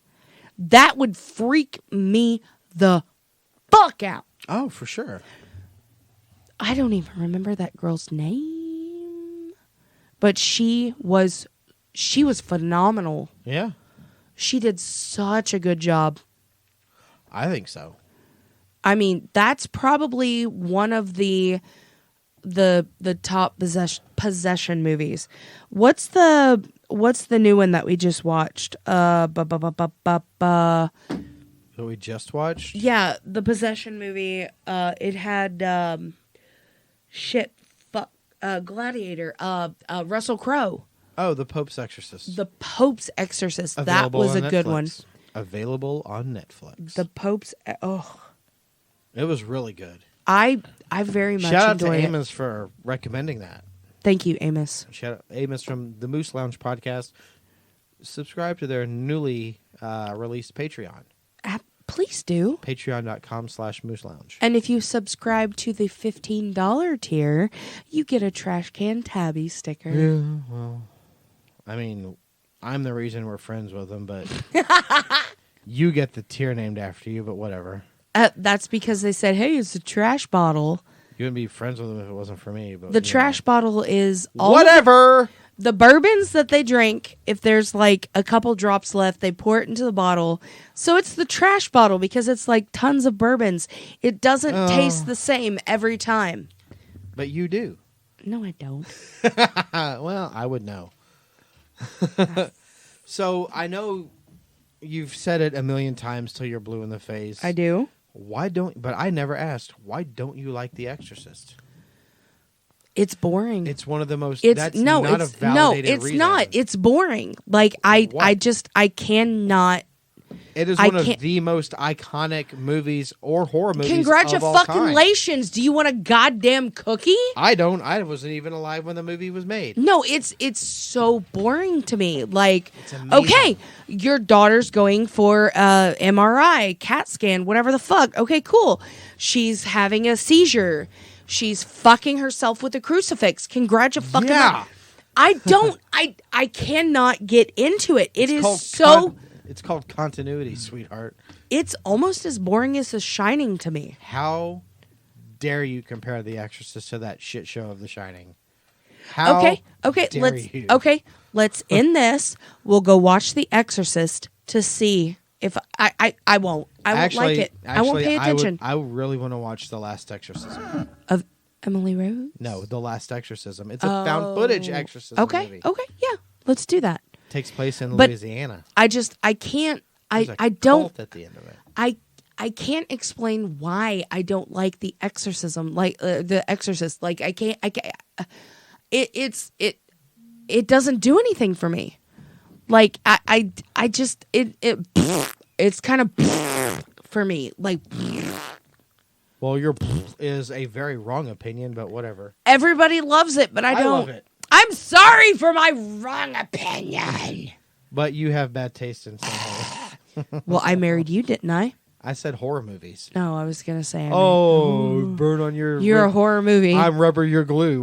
That would freak me the fuck out. Oh, for sure. I don't even remember that girl's name, but she was phenomenal. Yeah. She did such a good job. I think so. I mean, that's probably one of the top possession movies. What's the new one that we just watched? That we just watched? Yeah, the possession movie. It had Gladiator. Russell Crowe. Oh, The Pope's Exorcist. The Pope's Exorcist. Available that was on a good Netflix. one. Available on Netflix. The Pope's. It was really good. I very much Shout out to enjoyed it. Amos for recommending that. Thank you, Amos. Shout out Amos from the Moose Lounge podcast. Subscribe to their newly released Patreon. Please do. Patreon.com/Moose Lounge. And if you subscribe to the $15 tier, you get a Trash Can Tabby sticker. Yeah, well, I mean, I'm the reason we're friends with them, but you get the tier named after you, but whatever. That's because they said, hey, it's a trash bottle. You wouldn't be friends with them if it wasn't for me. But The trash bottle is all whatever. The bourbons that they drink, if there's like a couple drops left, they pour it into the bottle. So it's the trash bottle because it's like tons of bourbons. It doesn't taste the same every time. But you do. No, I don't. Well, I would know. So I know you've said it a million times till you're blue in the face. I do. But I never asked, why don't you like The Exorcist? It's boring. It's one of the most. It's that's no, not it's a validated no, it's reason. not. It's boring. Like I cannot. It is one of the most iconic movies or horror movies of all time. Congratulations! Do you want a goddamn cookie? I don't. I wasn't even alive when the movie was made. No, it's so boring to me. Like, It's amazing. okay, your daughter's going for MRI, CAT scan, whatever the fuck. Okay, cool. She's having a seizure. She's fucking herself with a crucifix. Congratulations. Yeah. I don't. I cannot get into it. It is called so. It's called continuity, sweetheart. It's almost as boring as The Shining to me. How dare you compare The Exorcist to that shit show of The Shining? How Okay, dare you? let's end this. We'll go watch The Exorcist to see if I won't. I won't like it. I won't pay attention. I really want to watch The Last Exorcism. Of Emily Rose? No, The Last Exorcism. It's a found footage exorcism movie. Okay, yeah. Let's do that. Takes place in But Louisiana. I can't There's a I don't cult at the end of it. I can't explain why I don't like The Exorcism, like The Exorcist. Like I can't it doesn't do anything for me. Like I just it's kind of for me. Like Well, your is a very wrong opinion, but whatever. everybody loves it, but I don't. love it. I'm sorry for my wrong opinion. But you have bad taste in some horror. Well, I married you, didn't I? I said horror movies. No, I was gonna say. Burn on your. You're a horror movie. I'm rubber, you're glue.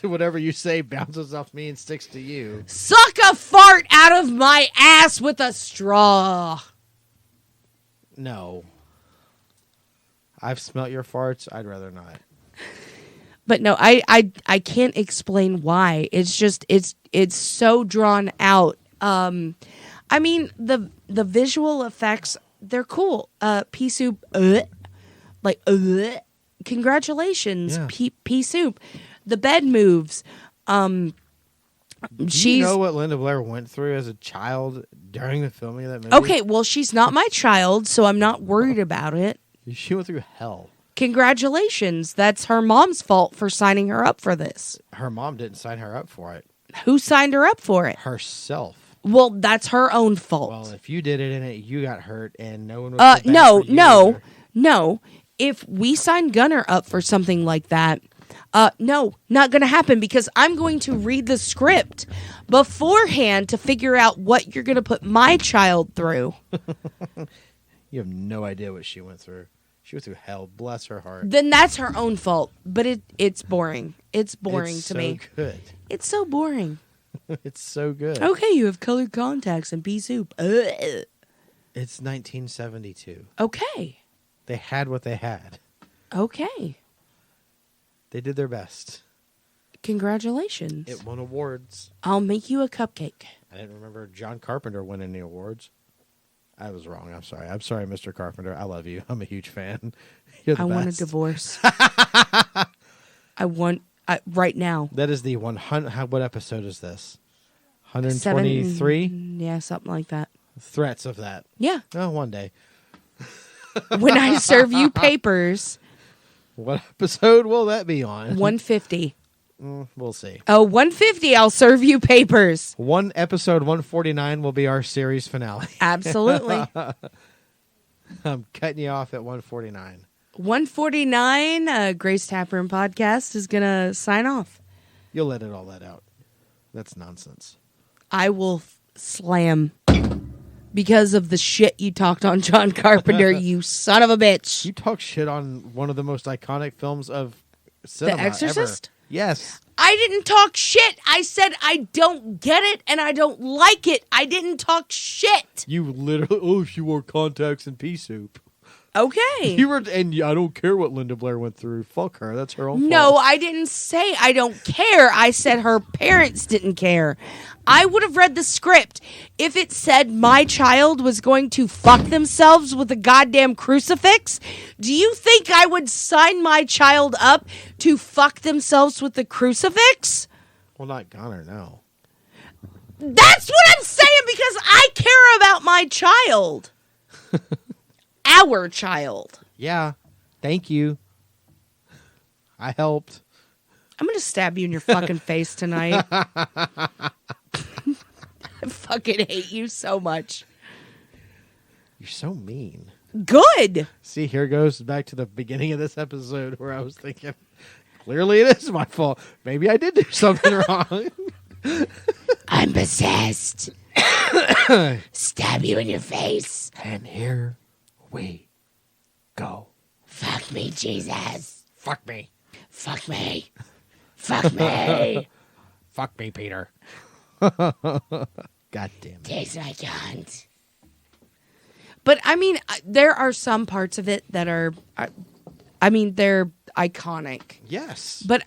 Whatever you say bounces off me and sticks to you. Suck a fart out of my ass with a straw. No. I've smelt your farts. I'd rather not. But no, I can't explain why. It's just it's so drawn out. I mean the visual effects, they're cool. Pea soup, congratulations, Yeah. pea soup. The bed moves. Do you know what Linda Blair went through as a child during the filming of that movie? Okay, well, she's not my child, so I'm not worried about it. She went through hell. Congratulations. That's her mom's fault for signing her up for this. Her mom didn't sign her up for it. Who signed her up for it? Herself. Well, that's her own fault. Well, if you did it in it, you got hurt, and no one would. feel bad No, for you no, either. no. If we sign Gunner up for something like that, no, not going to happen because I'm going to read the script beforehand to figure out what you're going to put my child through. You have no idea what she went through. She went through hell. Bless her heart. Then that's her own fault. But it's boring. It's boring It's to so me. Good. It's so boring. It's so good. Okay, you have colored contacts and pea soup. Ugh. It's 1972. Okay. They had what they had. Okay. They did their best. Congratulations. It won awards. I'll make you a cupcake. I didn't remember John Carpenter winning the awards. I was wrong. I'm sorry. I'm sorry, Mr. Carpenter. I love you. I'm a huge fan. You're the I want a best. divorce. Right now. That is the 100. What episode is this? 123? Yeah, something like that. Threats of that. Yeah. Oh, one day. When I serve you papers, What episode will that be on? 150. We'll see. Oh, 150, I'll serve you papers. One episode 149 will be our series finale. Absolutely. I'm cutting you off at 149. 149, Grace Taproom Podcast is going to sign off. You'll edit all that out. That's nonsense. I will slam because of the shit you talked on John Carpenter, you son of a bitch. You talk shit on one of the most iconic films of cinema The Exorcist? ever. Yes. I didn't talk shit. I said I don't get it and I don't like it. I didn't talk shit. You literally, she wore contacts and pea soup. Okay. And I don't care what Linda Blair went through. Fuck her. That's her own No, fault. I didn't say I don't care. I said her parents didn't care. I would have read the script if it said my child was going to fuck themselves with a goddamn crucifix. Do you think I would sign my child up to fuck themselves with the crucifix? Well, not Connor, no. That's what I'm saying because I care about my child. Our child. Yeah. Thank you. I helped. I'm going to stab you in your fucking face tonight. I fucking hate you so much. You're so mean. Good. See, here goes back to the beginning of this episode where I was thinking, clearly it is my fault. Maybe I did do something wrong. I'm possessed. Stab you in your face. And here we go. Fuck me, Jesus. Fuck me. Fuck me. Fuck me. Fuck me, Peter. God damn it. Taste my cunt. But I mean, there are some parts of it that are, I mean, they're iconic. Yes. But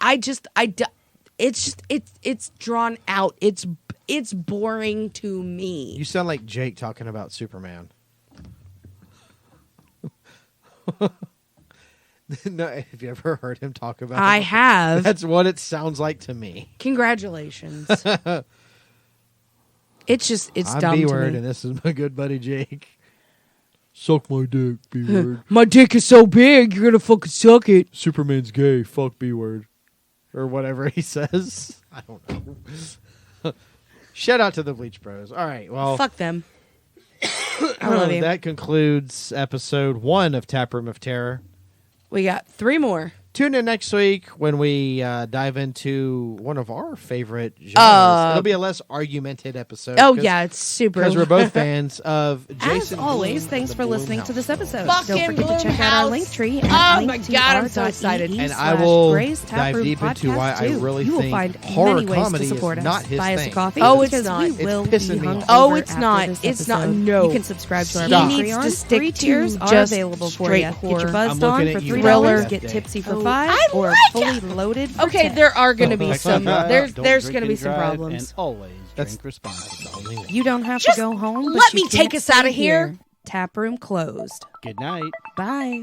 it's drawn out. It's boring to me. You sound like Jake talking about Superman. No, have you ever heard him talk about I it? have. That's what it sounds like to me. Congratulations. It's I'm dumb B-word, to me. and this is my good buddy Jake. Suck my dick, B-word. My dick is so big, you're gonna fucking suck it. Superman's gay, fuck B-word. Or whatever he says. I don't know. Shout out to the Bleach Bros. All right, well. Fuck them. I love you. That concludes episode 1 of Taproom of Terror. We got 3 more. Tune in next week when we dive into one of our favorite genres. It'll be a less argumented episode. Oh, yeah, it's super. Because we're both fans of As Jason always, Blum, thanks the for listening to Blumhouse this episode. Fucking Don't forget to check out our Blumhouse. link tree Oh at my God, I'm so excited. And I will Gray's dive Taproom deep into Podcast why I 2. really You will think find horror many ways comedy to support is us. not his Buy us thing. a coffee. Oh, it's because not. We It's will pissing be me hungover off. Oh, it's after not. this It's not. episode. No. You can subscribe to our Stop. He Patreon. needs to stick Free to tiers are just available for straight you. Get your horror. buzzed I'm on looking for at you $3. right Get now. tipsy for Oh, $5, I or like fully it. loaded for Okay, $10. there are going to be Don't some. drive, There's don't going drink to be and some drive, problems. And always That's drink responsibly. the only way. You don't have Just to go home. let but you me take can't us outta stay here. Taproom closed. Good night. Bye.